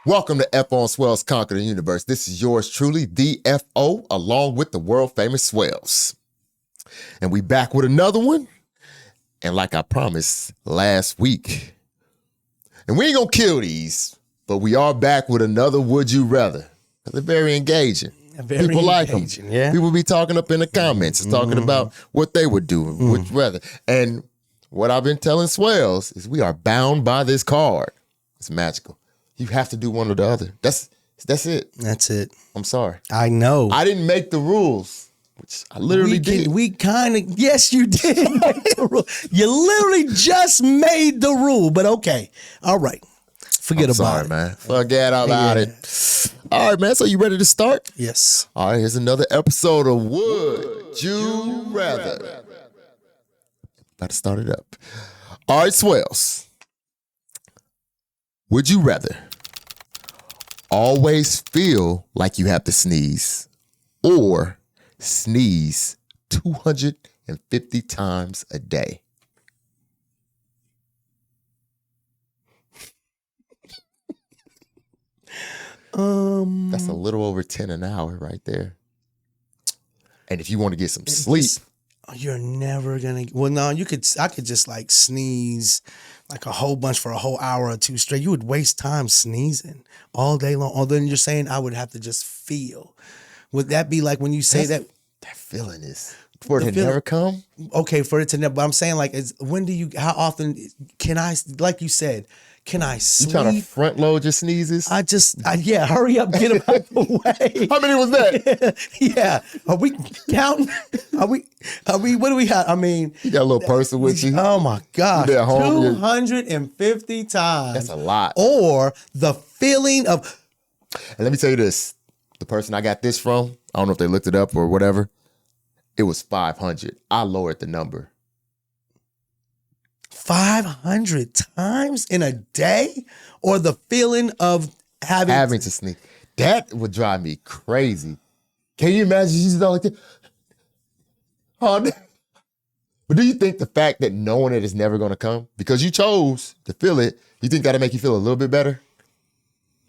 Welcome to F on Swellz Conquer the Universe. This is yours truly, the FO, along with the world famous Swellz. And we back with another one. And like I promised last week, and we ain't gonna kill these, but we are back with another Would You Rather. They're very engaging. People like them. Yeah. People be talking up in the comments, talking about what they would do, would you rather. And what I've been telling Swellz is we are bound by this card. It's magical. You have to do one or the other. That's it. That's it. I'm sorry. I know. I didn't make the rules, which I literally did. Yes, you did make the rule. You literally just made the rule, but okay. All right. Forget about it. Man. Forget about it. All right, man. So you ready to start? Yes. All right, here's another episode of Would You Rather. About to start it up. All right, Swellz. Would you rather always feel like you have to sneeze or sneeze 250 times a day? That's a little over 10 an hour right there. And if you want to get some sleep. You're never gonna. Well, no, I could just like sneeze like a whole bunch for a whole hour or two straight. You would waste time sneezing all day long. Or then you're saying I would have to just feel. Would that be like when you say that feeling is for it to never come? Okay, for it to never. But I'm saying like, how often can I? Like you said, can I sleep? You trying to front load your sneezes? Yeah, hurry up, get them out the way. How many was that? Yeah. Are we counting? What do we have? I mean. You got a little person with you. Oh my gosh. 250 times. That's a lot. Or the feeling of. And let me tell you this. The person I got this from, I don't know if they looked it up or whatever. It was 500. I lowered the number. 500 times in a day, or the feeling of having to sneeze. That would drive me crazy. Can you imagine she's like that? Oh, but do you think the fact that knowing it is never going to come because you chose to feel it, you think that'll make you feel a little bit better?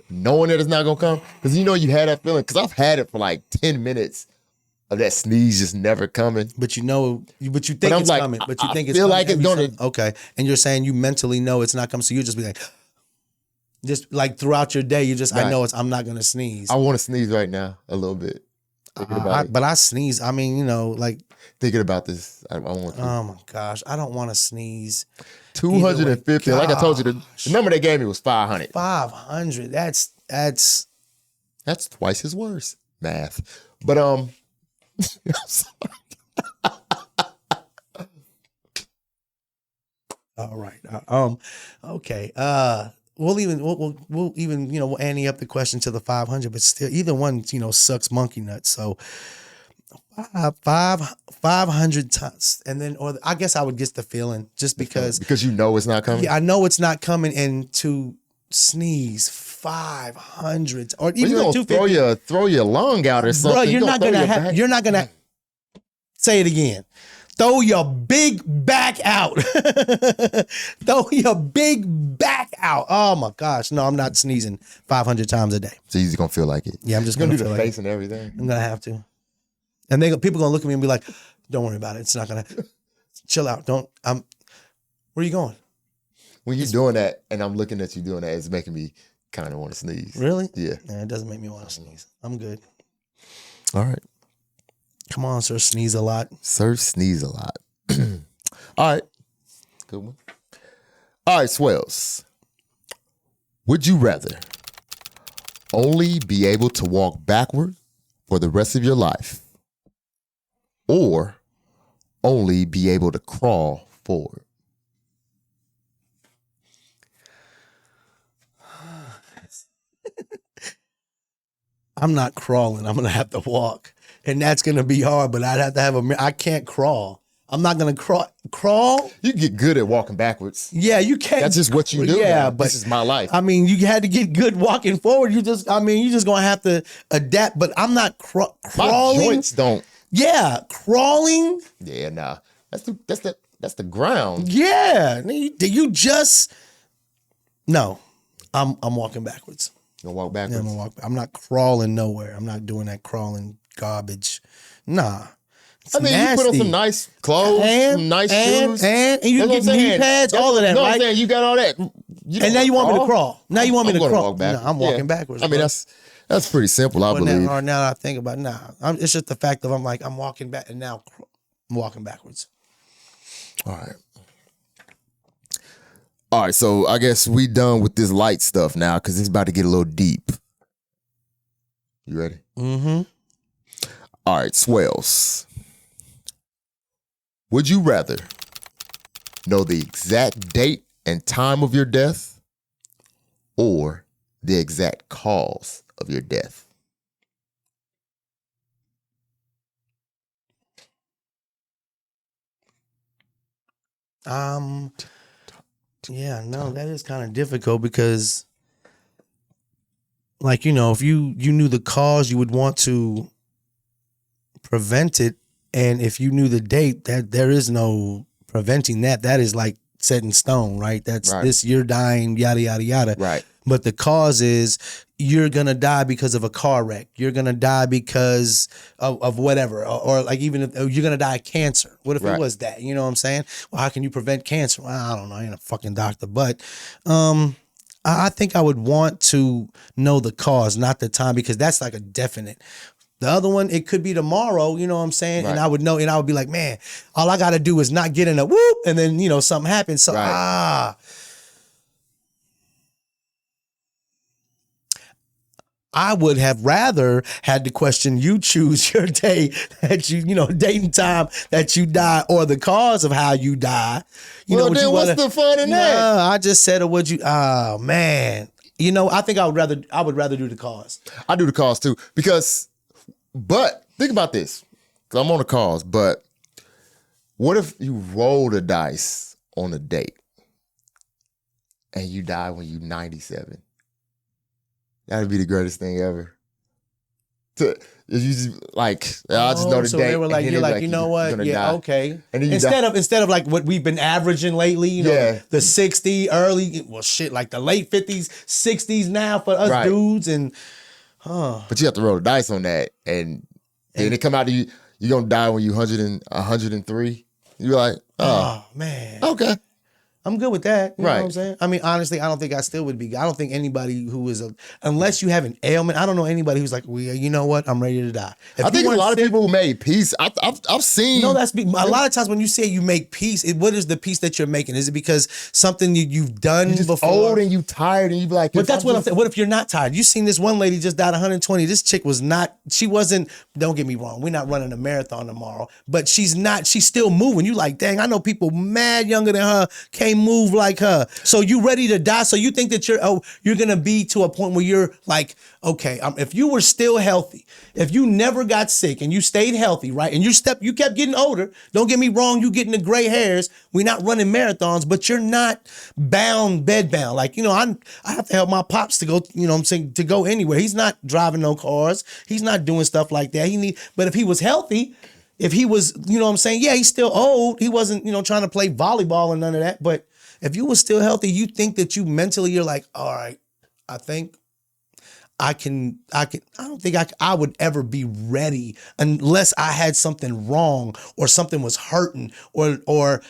Knowing that it's not going to come? Because you know you had that feeling. Because I've had it for like 10 minutes of that sneeze just never coming. But you think it's like, coming. But you think it's feel coming. like it's going to. Okay. And you're saying you mentally know it's not coming. So you just be like, just like throughout your day, you just, right. I know I'm not going to sneeze. I want to sneeze right now a little bit. But I sneeze. I mean, like. Thinking about this, I want to. Oh my gosh. I don't want to sneeze. 250. Like I told you, the number they gave me was 500. 500. That's twice his words. Math. But, I'm sorry. All right. Okay. We'll ante up the question to the 500, but still, either one, sucks monkey nuts. So 500 times, and then, or I guess I would get the feeling just because you know it's not coming. Yeah, I know it's not coming, and to sneeze 500 or even well, you gonna throw your lung out or something. Bro, you're not gonna say it again. Throw your big back out. Throw your big back out. Oh my gosh. No, I'm not sneezing 500 times a day. So you're gonna feel like it. Yeah, I'm just gonna do the face and everything. I'm gonna have to. And people gonna look at me and be like, don't worry about it. It's not gonna chill out. Where are you going? When you're doing that and I'm looking at you doing that, it's making me kind of want to sneeze. Really? Yeah. It doesn't make me want to sneeze. I'm good. All right. Come on, sir. Sneeze a lot. Sir, sneeze a lot. All right. Good one. All right, Swellz. Would you rather only be able to walk backward for the rest of your life or only be able to crawl forward? I'm not crawling. I'm going to have to walk. And that's going to be hard, but I'd have to have I can't crawl. I'm not going to crawl. You get good at walking backwards. Yeah, you can't. That's just what you do. Yeah, man. But this is my life. I mean, you had to get good walking forward. You're just going to have to adapt, but I'm not crawling. My joints don't. Yeah, crawling. Yeah, nah. That's the ground. Yeah. You just, no, I'm walking backwards. You gonna walk Yeah, backwards? I'm gonna walk. I'm not crawling nowhere. I'm not doing that crawling garbage. Nah. It's I mean, you put on some nice clothes, some nice shoes. And you That's get knee pads, all of that, no, right? I'm saying you got all that. And now you want me to crawl. Now you want me to crawl. Walk backwards. No, I'm walking backwards. I mean, bro. that's pretty simple, I believe. Now that I think about it, it's just the fact of I'm walking back and now I'm walking backwards. All right. All right, so I guess we done with this light stuff now because it's about to get a little deep. You ready? Mm-hmm. All right, Swellz. Would you rather know the exact date and time of your death or the exact cause of your death? Yeah, no, that is kind of difficult because, like, if you knew the cause, you would want to prevent it, and if you knew the date, that there is no preventing that. That is like set in stone, right? That's Right. this, you're dying, yada yada yada. Right. But the cause is you're gonna die because of a car wreck. You're gonna die because of whatever, or like even if you're gonna die of cancer. What if it Right. was that? You know what I'm saying? Well, how can you prevent cancer? Well, I don't know. I ain't a fucking doctor, but I think I would want to know the cause, not the time, because that's like a definite. The other one, it could be tomorrow, you know what I'm saying? And Right. I would know, and I would be like, man, all I got to do is not get in a whoop, and then, something happens. So, Right. I would have rather had the question, you choose your day that date and time that you die, or the cause of how you die. Then what's the fun in that? I just said, would you, oh man. I think I would rather do the cause. I do the cause too but think about this, because I'm on the cause, but what if you roll the dice on a date and you die when you're 97? That'd be the greatest thing ever. I just know the so date. they were like, and you're then like, you know what? Yeah, die. okay. And then instead of like what we've been averaging lately, Yeah. the 60 early, like the late 50s, 60s now for us Right. dudes, and But you have to roll the dice on that, and then it come out to you. You're gonna die when you're 103. You're like, oh man, okay. I'm good with that. You know Right. what I'm saying? I mean, honestly, I don't think I still would be. I don't think anybody who is unless you have an ailment, I don't know anybody who's like, well, you know what? I'm ready to die. If I you think a weren't lot of sick- people who made peace. I've seen. No, a lot of times when you say you make peace, what is the peace that you're making? Is it because something you've done you're just before? old and you tired and you be like. But that's what I'm saying. What if you're not tired? You seen this one lady just died 120. This chick wasn't, don't get me wrong, we're not running a marathon tomorrow, but she's still moving. You like, dang, I know people mad younger than her can't move like her. So you ready to die? So you think that you're going to be to a point where you're like, okay, if you were still healthy, if you never got sick and you stayed healthy, right? And you kept getting older. Don't get me wrong, you getting the gray hairs. We're not running marathons, but you're not bedbound. Like, I have to help my pops to go, to go anywhere. He's not driving no cars. He's not doing stuff like that. But if he was healthy, if he was, yeah, he's still old. He wasn't, trying to play volleyball and none of that. But if you were still healthy, you think that you mentally, you're like, all right, I think I don't think I would ever be ready unless I had something wrong or something was hurting or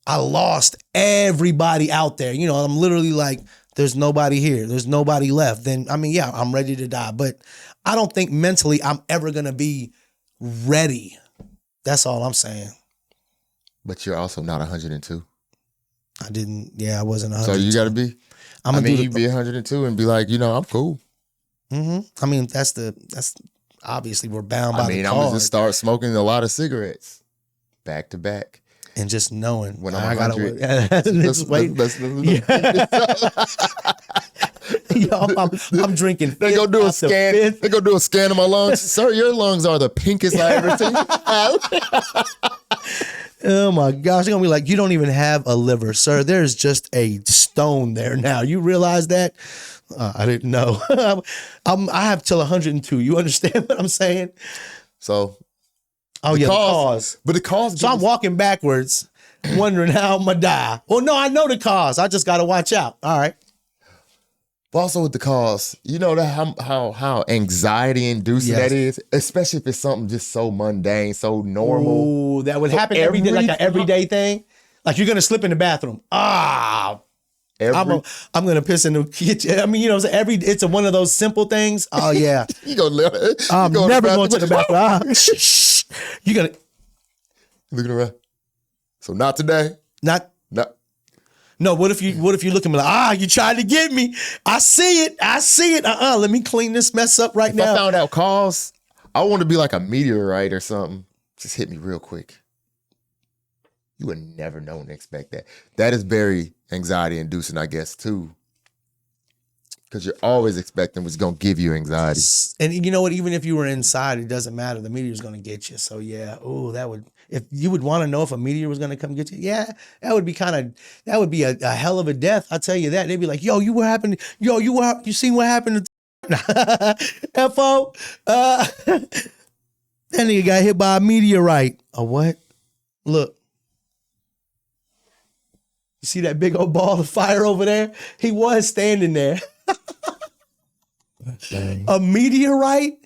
I lost everybody out there. I'm literally like, there's nobody here. There's nobody left. Then, yeah, I'm ready to die. But I don't think mentally I'm ever going to be ready. That's all I'm saying. But you're also not 102. I wasn't 100. So you got to be. You be 102 and be like, I'm cool. Mm-hmm. I mean, that's obviously we're bound by the I'm card. gonna just start smoking a lot of cigarettes back to back. And just knowing When I I'm gotta 100. just wait. I'm drinking. They go do a scan. They go do a scan of my lungs. Sir, your lungs are the pinkest I ever seen. Oh my gosh, they're gonna be like, you don't even have a liver, sir. There's just a stone there now. You realize that? I didn't know. I have till 102. You understand what I'm saying? So, the cause. But the cause. So I'm walking backwards, wondering how I'm gonna die. Well, no, I know the cause. I just gotta watch out. All right. But also with the cause, you know that how anxiety inducing that is, especially if it's something just so mundane, so normal. Ooh, that would happen every day, like an everyday thing. Like you're gonna slip in the bathroom. I'm gonna piss in the kitchen. I mean, you know, it's one of those simple things. Oh yeah, you gonna I'm never going to the bathroom. You gonna looking around. So not today. Not. No, what if you look at me like, you tried to get me. I see it. Let me clean this mess up right now. If I found out cause, I want to be like a meteorite or something. Just hit me real quick. You would never know and expect that. That is very anxiety inducing, I guess, too. Because you're always expecting what's going to give you anxiety. And you know what? Even if you were inside, it doesn't matter. The meteor's going to get you. So yeah, if you would want to know if a meteor was going to come get you, yeah, that would be a hell of a death. I'll tell you that. They'd be like, yo, you seen what happened to FO? That nigga got hit by a meteorite. A what? Look. You see that big old ball of fire over there? He was standing there. A meteorite?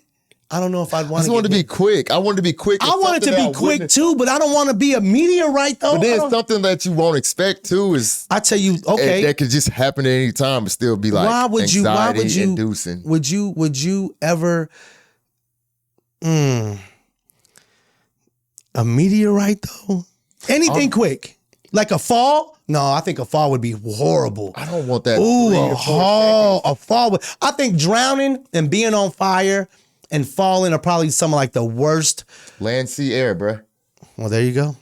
I don't know if I'd want to. I just want to be quick. I want to be quick. I want it to be quick too, but I don't want to be a meteorite though. But then something that you won't expect too is. I tell you, okay, that could just happen at any time, but still be like anxiety inducing. Would you ever? A meteorite though? Anything quick, like a fall? No, I think a fall would be horrible. I don't want that. Ooh, a fall. I think drowning and being on fire and falling are probably some of like the worst. Land, sea, air, bruh. Well, there you go.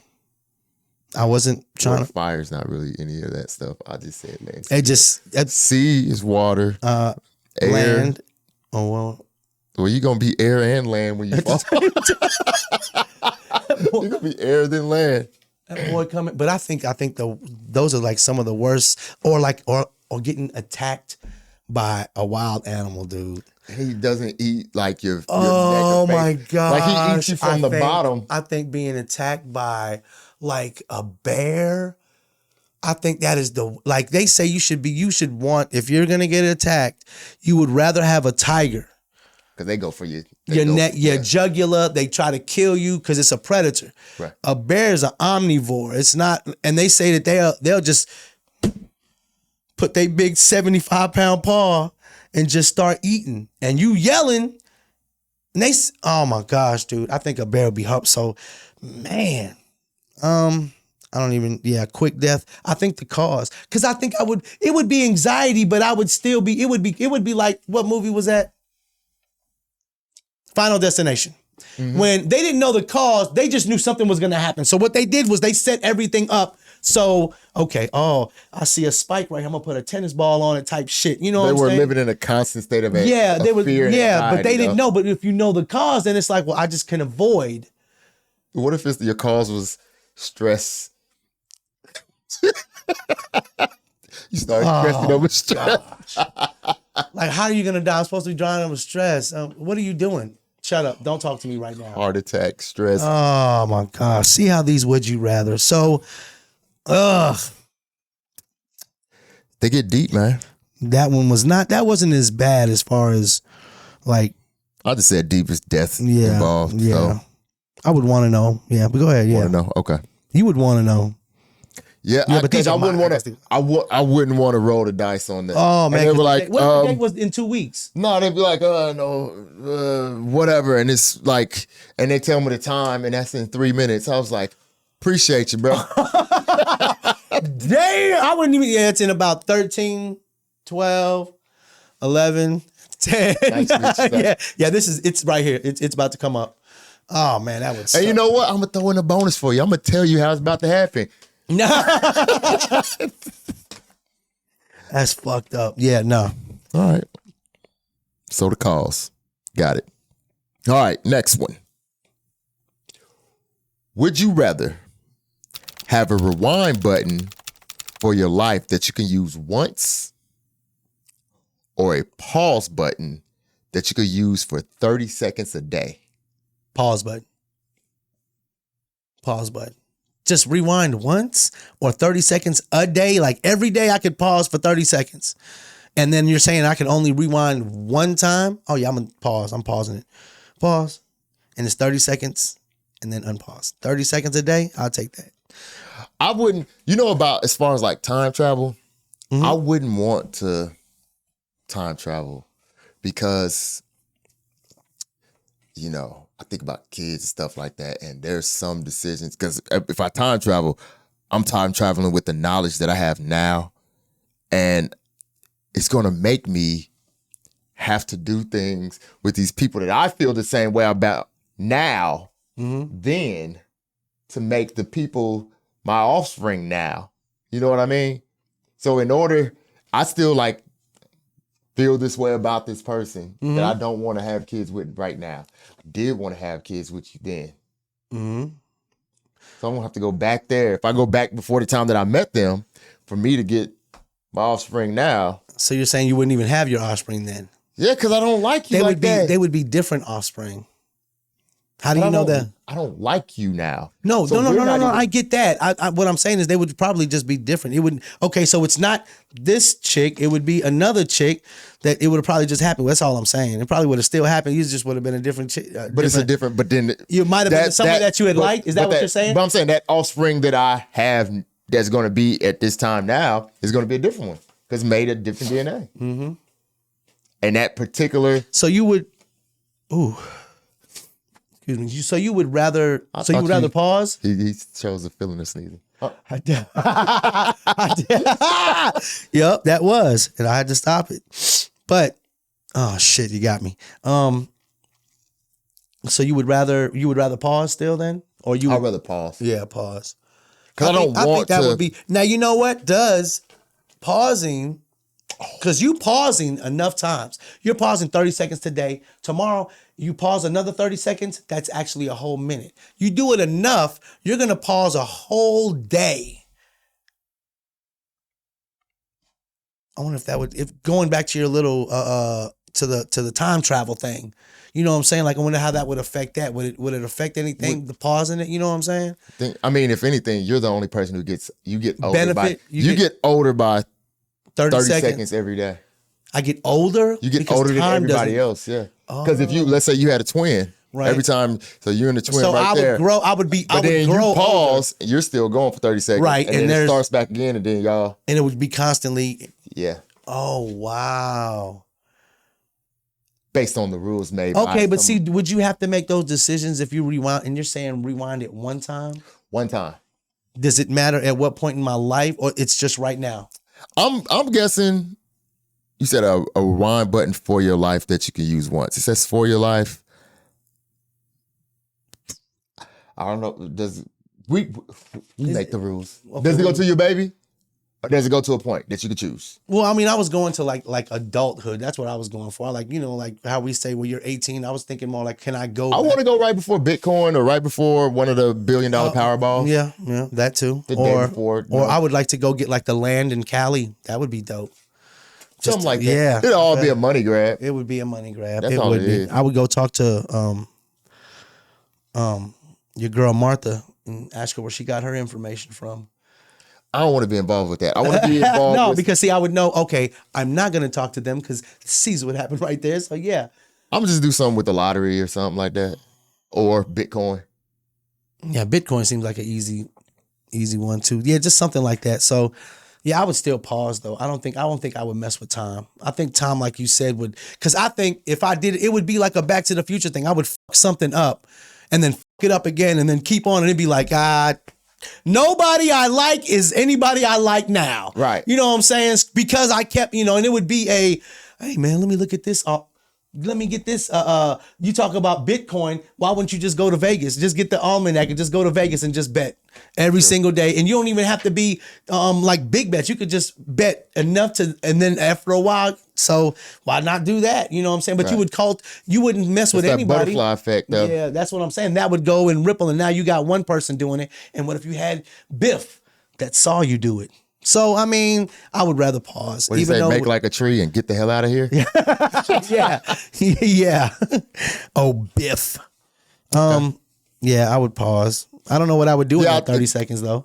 I wasn't trying to. Fire's not really any of that stuff. I just said land. Sea is water. Air. Land. Oh well, you're gonna be air and land when you fall. You're gonna be air then land. That boy coming, but I think those are like some of the worst, or getting attacked by a wild animal, dude. He doesn't eat like your oh my god! Like he eats you from the bottom. I think being attacked by like a bear. I think that is like they say you should want, if you're gonna get attacked, you would rather have a tiger. Because they go for your neck, your jugular. They try to kill you because it's a predator. Right. A bear is an omnivore. It's not, and they say that they'll just put their big 75-pound paw and just start eating. And you yelling, and oh my gosh, dude. I think a bear would be helped. So, man, I don't even, quick death. I think the cause, because I think it would be anxiety, but I would still be, it would be like, what movie was that? Final Destination. Mm-hmm. When they didn't know the cause, they just knew something was going to happen. So what they did was they set everything up. So, okay, I see a spike right here. I'm going to put a tennis ball on it type shit. You know what I'm saying? They were living in a constant state of fear and but they didn't know. But if you know the cause, then it's like, well, I just can avoid. What if your cause was stress? You start stressing over stress. Like, how are you going to die? I'm supposed to be dying over stress. What are you doing? Shut up. Don't talk to me right now. Heart attack, stress. Oh, my gosh. See how these would you rather. So, they get deep, man. That wasn't as bad as far as, like. I just said deepest death involved. Yeah. So. I would want to know. Yeah, but go ahead. Yeah. Want to know? Okay. You would want to know. Yeah, but I wouldn't want to. I wouldn't want to roll the dice on that. Oh man, and they were like, what if the date was in 2 weeks? No, they'd be like, whatever, and it's like, and they tell me the time, and that's in 3 minutes. I was like, appreciate you, bro. Damn, I wouldn't even. Yeah, it's in about 13, 12, 11, 10. Nice yeah. It's right here. It's about to come up. Oh man, that would suck. And you know what? I'm gonna throw in a bonus for you. I'm gonna tell you how it's about to happen. No. That's fucked up. Yeah, no. All right. So the cause. Got it. All right, next one. Would you rather have a rewind button for your life that you can use once, or a pause button that you could use for 30 seconds a day? Pause button. Pause button. Just rewind once or 30 seconds a day. Like every day I could pause for 30 seconds. And then you're saying I can only rewind one time? Oh yeah, I'm gonna pause. I'm pausing it. Pause. And it's 30 seconds and then unpause. 30 seconds a day, I'll take that. I wouldn't, about as far as like time travel, I wouldn't want to time travel because, I think about kids and stuff like that, and there's some decisions, because if I time travel, I'm time traveling with the knowledge that I have now, and it's going to make me have to do things with these people that I feel the same way about now, then to make the people my offspring now. You know what I mean? So I still like feel this way about this person that I don't want to have kids with right now. I did want to have kids with you then. So I'm going to have to go back there. If I go back before the time that I met them, for me to get my offspring now. So you're saying you wouldn't even have your offspring then? Yeah, because I don't like you that. They would be different offspring. How do you know that? I don't like you now. No. I get that. What I'm saying is they would probably just be different. It wouldn't. Okay, so it's not this chick. It would be another chick that it would have probably just happened. That's all I'm saying. It probably would have still happened. You just would have been a different chick. But it's a different. But then you might have been somebody that you had liked. Is that what you're saying? But I'm saying that offspring that I have that's going to be at this time now is going to be a different one because made a different DNA. And that particular. So you would. Ooh. Excuse me. So you would rather? So you would rather pause? He chose a feeling of sneezing. Oh. I did. Yep, that was, and I had to stop it. But oh shit, you got me. So you would rather pause still then, or you? I'd rather pause. Yeah, pause. Because I think that would be. Now you know what does pausing. Because you pausing enough times. You're pausing 30 seconds today. Tomorrow, you pause another 30 seconds. That's actually a whole minute. You do it enough, you're going to pause a whole day. I wonder if that would, if going back to your little, to the time travel thing, you know what I'm saying? Like, I wonder how that would affect that. Would it affect anything, the pausing it? You know what I'm saying? If anything, you're the only person who you get older benefit. You get older by 30 seconds seconds every day. I get older? You get older than everybody else, yeah. Because if let's say you had a twin, right. Every time, so you're in the twin right there. So I would grow you pause, and you're still going for 30 seconds. Right. And then it starts back again, and then y'all. And it would be constantly. Yeah. Oh, wow. Based on the rules made. Okay, but see, would you have to make those decisions if you rewind, and you're saying rewind it one time? One time. Does it matter at what point in my life, or it's just right now? I'm guessing you said a rewind button for your life that you can use once. It says for your life. I don't know. We make the rules. Okay. Does it go to your baby? Or does it go to a point that you could choose? Well, I mean, I was going to like adulthood. That's what I was going for. Like, like how we say when you're 18, I was thinking more like, can I go? I want to go right before Bitcoin or right before one of the $1 billion Powerballs. Yeah, that too. The day before. Or I would like to go get like the land in Cali. That would be dope. Something like that. Yeah. It'd all be a money grab. It would be a money grab. That's all it is. I would go talk to your girl Martha and ask her where she got her information from. I don't want to be involved with that. I want to be involved No, because see, I would know, okay, I'm not going to talk to them because sees what happened right there. So yeah. I'm going to just do something with the lottery or something like that. Or Bitcoin. Yeah, Bitcoin seems like an easy one too. Yeah, just something like that. So yeah, I would still pause though. I don't think I would mess with time. I think time, like you said, would, because I think if I did it would be like a Back to the Future thing. I would fuck something up and then fuck it up again and then keep on, and it'd be like, nobody I like is anybody I like now. Right. You know what I'm saying? Because I kept, and it would be hey man, let me look at this. Let me get this. You talk about Bitcoin. Why wouldn't you just go to Vegas? Just get the almanac and just go to Vegas and just bet every single day. And you don't even have to be like big bets. You could just bet enough and then after a while. So why not do that? You know what I'm saying? But right. You wouldn't mess with anybody. That butterfly effect though. Yeah, that's what I'm saying. That would go and ripple. And now you got one person doing it. And what if you had Biff that saw you do it? So, I mean, I would rather pause. What do you say, make like a tree and get the hell out of here? Yeah. Yeah. Oh, Biff. Yeah, I would pause. I don't know what I would do in that 30 seconds, though.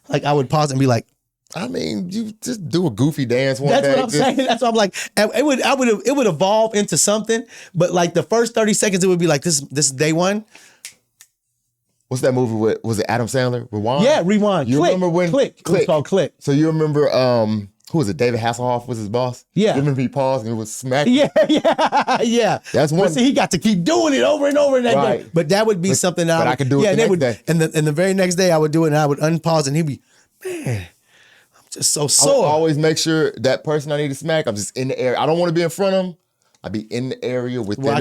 Like, I would pause and be like, I mean, you just do a goofy dance one That's day. what I'm saying. That's what I'm like. It would evolve into something, but like the first 30 seconds, it would be like this is day one. What's that movie with? Was it Adam Sandler? Rewind? Yeah, Rewind. You Click, remember when? Click. It was called Click. So you remember who was it? David Hasselhoff was his boss? Yeah. You remember he paused and it was smack? Yeah. That's one. But see, he got to keep doing it over and over in that Right. day. But that would be something that I could do it the next day. And the very next day I would do it and I would unpause and he'd be, man, I'm just so I sore. always make sure that person I need to smack, I'm just in the area. I don't want to be in front of them. I'd be in the area within about.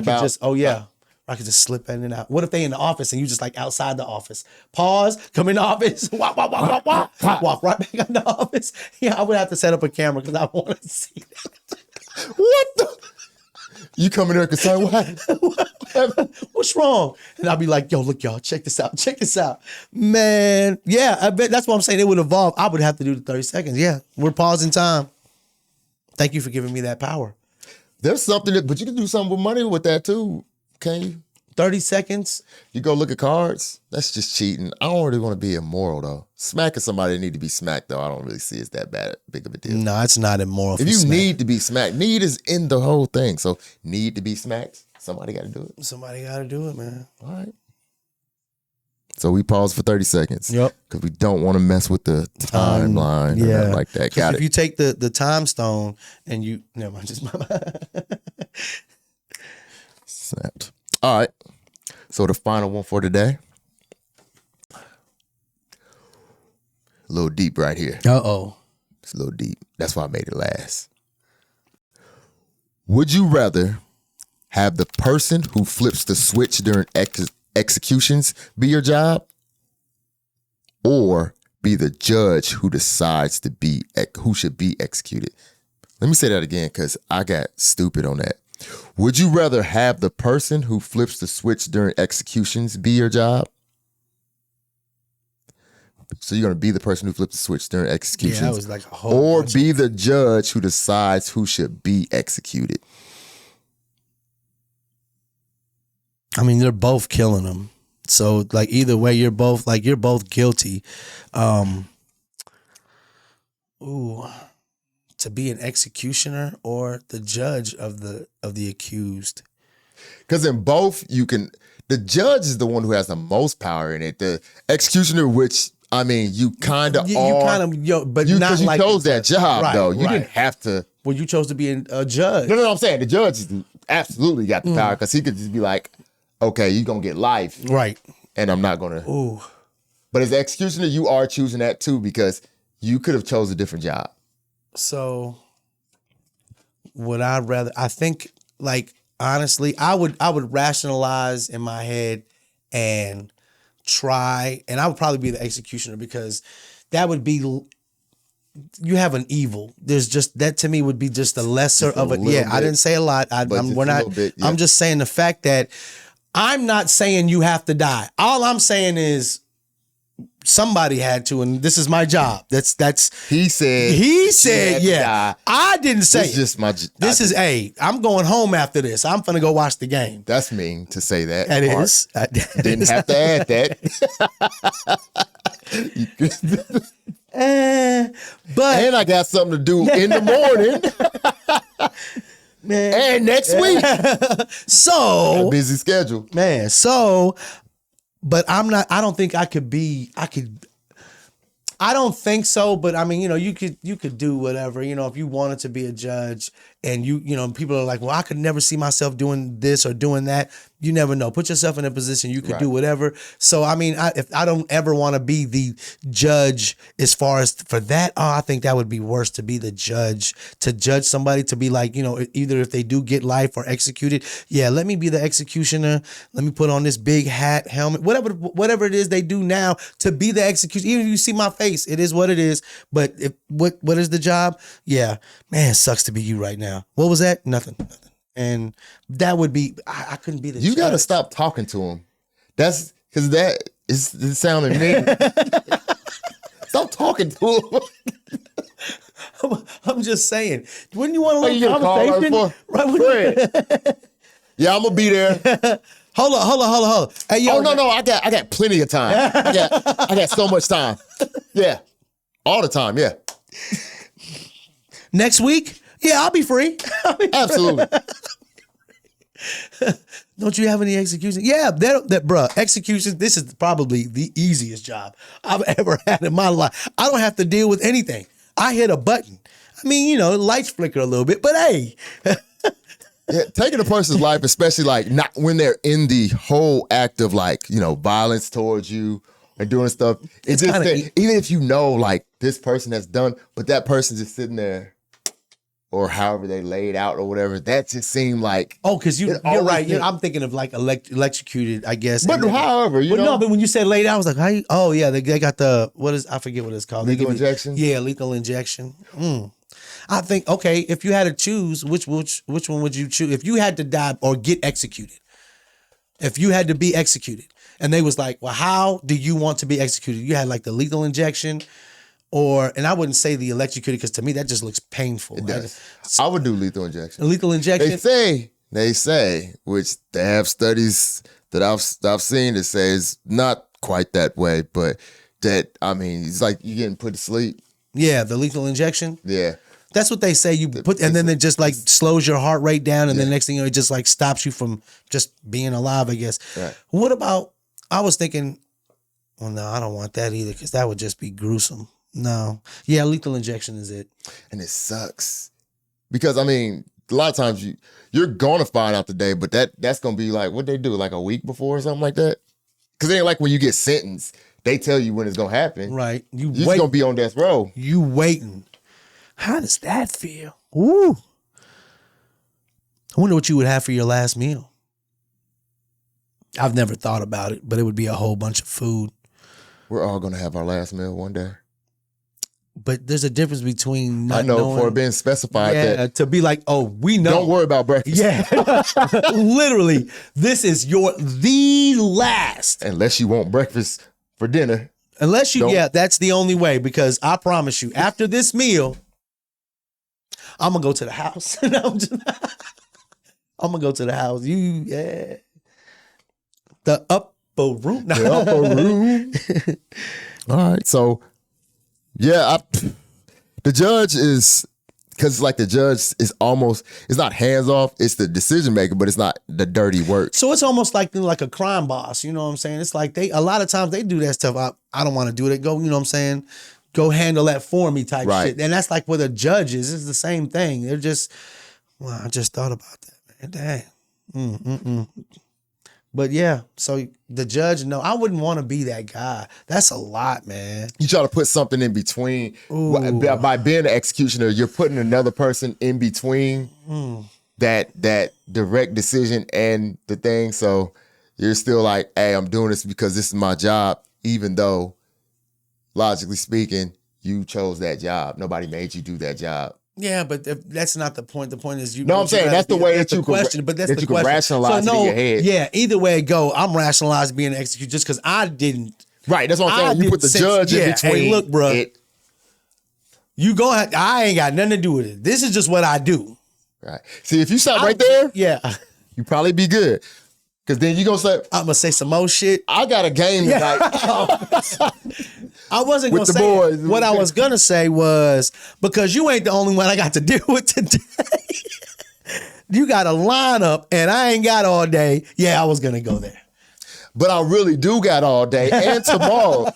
I could just slip in and out. What if they in the office and you just like outside the office? Pause, come in the office, walk right back in the office. Yeah, I would have to set up a camera because I want to see that. What the? You come in there concerned, what? What's wrong? And I'll be like, yo, look, y'all, check this out. Man, yeah, I bet that's what I'm saying. It would evolve. I would have to do the 30 seconds. Yeah, we're pausing time. Thank you for giving me that power. There's something but you can do something with money with that too, can you? 30 seconds. You go look at cards, that's just cheating. I don't really want to be immoral though. Smacking somebody that need to be smacked though, I don't really see it's that big of a deal. No, it's not immoral. If you need to be smacked, need is in the whole thing. So need to be smacked, somebody got to do it. Somebody got to do it, man. All right. So we pause for 30 seconds. Yep. Because we don't want to mess with the timeline or nothing like that. Got it. If you take the time stone and you, never mind, just Snapped. All right. So the final one for today. A little deep right here. Uh-oh. It's a little deep. That's why I made it last. Would you rather have the person who flips the switch during executions be your job, or be the judge who decides who should be executed? Let me say that again because I got stupid on that. Would you rather have the person who flips the switch during executions be your job? So you're going to be the person who flips the switch during executions? Yeah, that was like a whole or be the judge who decides who should be executed? I mean, they're both killing them. So like either way, you're both guilty. To be an executioner or the judge of the accused. Because in both, the judge is the one who has the most power in it. The executioner, which, I mean, you kind of are. But not like. You chose that job, right, though. You right. didn't have to. Well, you chose to be a judge. No, I'm saying the judge absolutely got the power because he could just be like, okay, you're going to get life. Right. And I'm not going to. Ooh. But as the executioner, you are choosing that too because you could have chose a different job. So would I rather, I think, like, honestly, I would rationalize in my head and try, and I would probably be the executioner because that would be, you have an evil. There's just, that to me would be just the lesser of it. Yeah, I didn't say a lot. I'm just saying the fact that I'm not saying you have to die. All I'm saying is, somebody had to, and this is my job. He said, yeah. I didn't say this is just I'm going home after this. I'm finna go watch the game. That's mean to say that. That is. Didn't have to add that. And I got something to do in the morning. Man. And next week. So a busy schedule. Man, but I don't think I could I don't think so, but I mean, you could do whatever, if you wanted to be a judge and people are like, well, I could never see myself doing this or doing that. You never know. Put yourself in a position you could do whatever. So, I mean, if I don't ever want to be the judge as far as for that, I think that would be worse to be the judge, to judge somebody, to be like, either if they do get life or executed. Yeah, let me be the executioner. Let me put on this big hat, helmet, whatever it is they do now to be the executioner. Even if you see my face, it is what it is. But what is the job? Yeah, man, it sucks to be you right now. What was that? Nothing. And that would be, I couldn't be the judge. You got to stop talking to him. That's because that is sounding mean. Stop talking to him. I'm just saying. Wouldn't you want a little you conversation? Right. Yeah, I'm gonna be there. Hold on. Hey, yo, no. I got plenty of time. I got so much time. Yeah, all the time. Yeah. Next week, yeah, I'll be free. Absolutely. Don't you have any execution? Yeah, that bruh, execution, this is probably the easiest job I've ever had in my life. I don't have to deal with anything. I hit a button. I mean, lights flicker a little bit, but hey. Yeah, taking a person's life, especially like not when they're in the whole act of like, violence towards you and doing stuff. It's just that, even if like this person has done, but that person's just sitting there or however they laid out or whatever, that just seemed like. Oh, because you're right. I'm thinking of like electrocuted, I guess. But however, No, but when you said laid out, I was like, how oh yeah, they got the, I forget what it's called. Lethal injection? Yeah, lethal injection. I think, okay, if you had to choose, which one would you choose? If you had to die or get executed, if you had to be executed, and they was like, well, how do you want to be executed? You had like the lethal injection, and I wouldn't say the electrocuted because to me that just looks painful. It does. I would do lethal injection. Lethal injection. They say, which they have studies that I've seen that says not quite that way, but that, I mean, it's like you getting put to sleep. Yeah, the lethal injection. Yeah. That's what they say. You put, and then it just like slows your heart rate down, and then the next thing you know, it just like stops you from just being alive, I guess. Right. What about? I was thinking, well, no, I don't want that either because that would just be gruesome. No, yeah, lethal injection is it, and it sucks because I mean, a lot of times you're gonna find out today, but that's gonna be like what they do like a week before or something like that. Because it ain't like when you get sentenced, they tell you when it's gonna happen. Right. You're just gonna be on death row. You waiting. How does that feel? Ooh. I wonder what you would have for your last meal. I've never thought about it, but it would be a whole bunch of food. We're all going to have our last meal one day. But there's a difference between not I know knowing, for it being specified that. To be like, oh, we know. Don't worry about breakfast. Yeah. Literally, this is the last. Unless you want breakfast for dinner. Unless you, that's the only way because I promise you, after this meal, I'm going to go to the house. I'm going to go to the house. The upper room. The upper room. All right. So, the judge is, because like the judge is almost, it's not hands off, it's the decision maker, but it's not the dirty work. So it's almost like a crime boss. You know what I'm saying? It's like a lot of times they do that stuff. I don't want to do it. Go, you know what I'm saying? Go handle that for me type shit. And that's like where the judge is. It's the same thing. They're just, I just thought about that, man. Dang. But yeah, so the judge, no, I wouldn't want to be that guy. That's a lot, man. You try to put something in between. By being the executioner, you're putting another person in between that direct decision and the thing. So you're still like, hey, I'm doing this because this is my job, even though logically speaking, you chose that job. Nobody made you do that job. Yeah, but that's not the point. The point is No, I'm saying that's the way that you question. But that's that the you question. can rationalize it in your head. Yeah, either way it go, I'm rationalized being executed just because I didn't. Right, that's what I'm saying. You put the judge in between. Hey, look, bro. I ain't got nothing to do with it. This is just what I do. Right. See, if you stop right there, you probably be good. Because then you gonna say, I'm gonna say some more shit. I got a game tonight. I wasn't gonna say boys. What I was gonna say was because you ain't the only one I got to deal with today. You got a lineup and I ain't got all day. Yeah, I was gonna go there. But I really do got all day and tomorrow.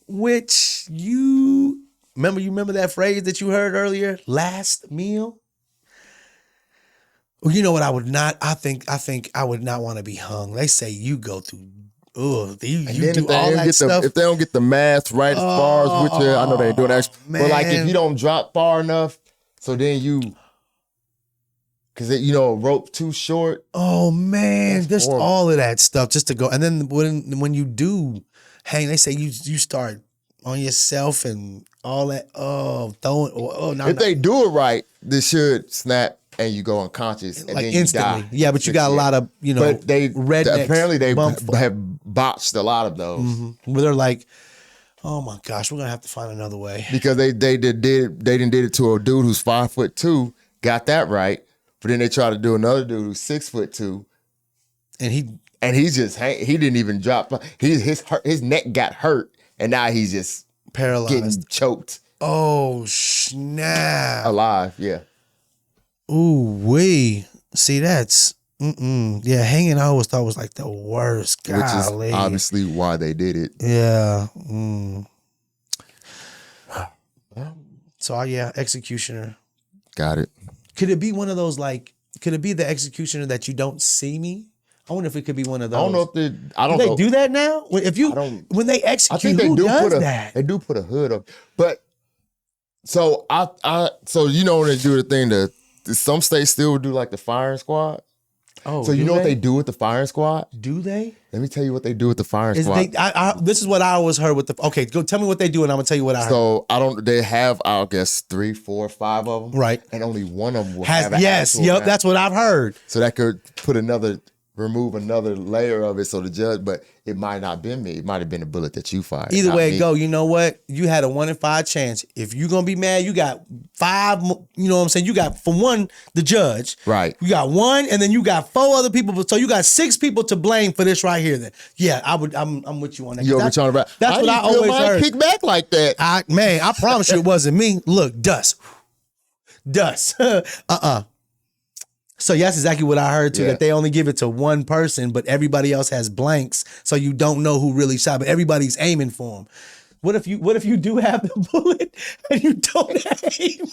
Which you remember that phrase that you heard earlier? Last meal? Well, you know what I would not, I think I would not want to be hung. They say you go through, you do all that stuff. If they don't get the math right as far as which, I know they ain't doing that. But like if you don't drop far enough, so then because a rope too short. Oh man, there's all of that stuff just to go. And then when you do hang, they say you start on yourself and all that. If they do it right, they should snap. And you go unconscious, and like then you instantly. die. Yeah, but you got a lot of But apparently they bump have botched a lot of those. Mm-hmm. Where they're like, oh my gosh, we're gonna have to find another way because they did it to a dude who's 5'2", got that right, but then they tried to do another dude who's 6'2", and he didn't even drop. His neck got hurt, and now he's just paralyzed, getting choked. Oh, snap. Alive, yeah. Ooh, wee. See, that's, yeah, hanging I always thought was like the worst. Golly. Which is obviously why they did it. Yeah. So, yeah, executioner. Got it. Could it be one of those, like, could it be the executioner that you don't see me? I wonder if it could be one of those. I don't know if they. I don't do know. they do that now? If you, when they execute, who does that? They do put a hood up, but so so you know when they do the thing that some states still do like the firing squad. Oh, so you know what they do with the firing squad? Do they? Let me tell you what they do with the firing squad. This is what I always heard with the. Okay, go tell me what they do, and I'm gonna tell you what I heard. So they have, I guess, 3, 4, 5 of them, right? And only one of them will have an that's what I've heard. So that could remove another layer of it, so the judge, but it might not have been me. It might have been a bullet that you fired. Either way it go, you know what? You had a 1 in 5 chance. If you're gonna be mad, you got 5. You know what I'm saying? You got, for one, the judge. Right. You got 1, and then you got 4 other people. So you got 6 people to blame for this right here. Then, yeah, I'm with you on that. You over trying to? That's what I always heard. Kick back like that. I promise you, it wasn't me. Look, dust. So that's exactly what I heard too, that they only give it to one person, but everybody else has blanks, so you don't know who really shot, but everybody's aiming for him. What if you do have the bullet and you don't aim?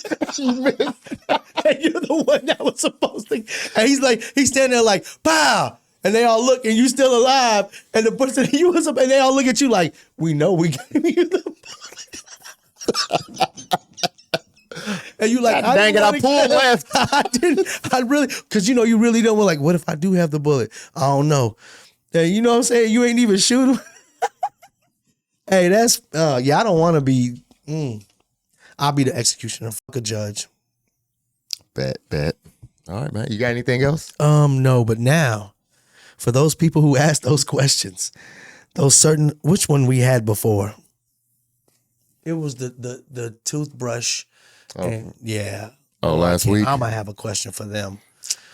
And you're the one that was supposed to, and he's standing there like, pow! And they all look, and you still alive, and the person you was up, and they all look at you like, we know we gave you the bullet. And you like, dang it, I pulled left. I really, because you really don't want, like, what if I do have the bullet? I don't know. And you know what I'm saying? You ain't even shoot him. Hey, that's, I don't want to be, I'll be the executioner. Fuck a judge. Bet. All right, man. You got anything else? No, but now, for those people who asked those questions, which one we had before? It was the toothbrush. Oh. And last week? I might have a question for them.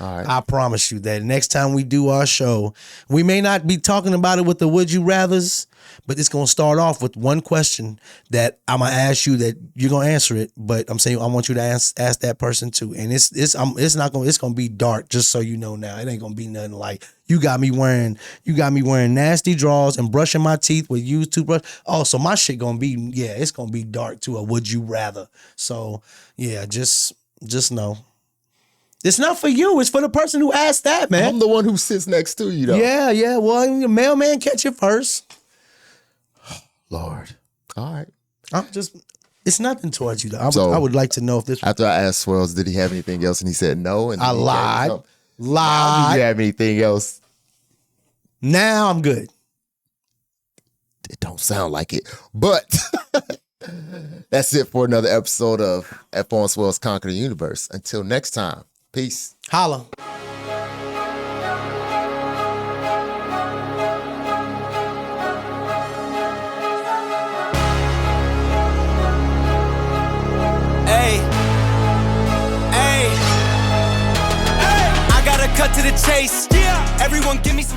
All right. I promise you that next time we do our show, we may not be talking about it with the would you rathers, but it's going to start off with one question that I'm going to ask you that you're going to answer it, but I'm saying I want you to ask that person too. And it's going to be dark, just so you know now. It ain't going to be nothing like you got me wearing nasty drawers and brushing my teeth with used toothbrush. Oh, so my shit going to be, it's going to be dark to a would you rather. So, just know. It's not for you. It's for the person who asked that, man. I'm the one who sits next to you, though. Yeah. Well, your mailman catch it first. Lord. All right. It's nothing towards you, though. I would like to know if this. After I asked Swellz, did he have anything else? And he said no. And I lied. Do you have anything else? Now I'm good. It don't sound like it. But that's it for another episode of F4 and Swellz Conquer the Universe. Until next time. Peace. Holla. I gotta cut to the chase. Yeah. Everyone give me some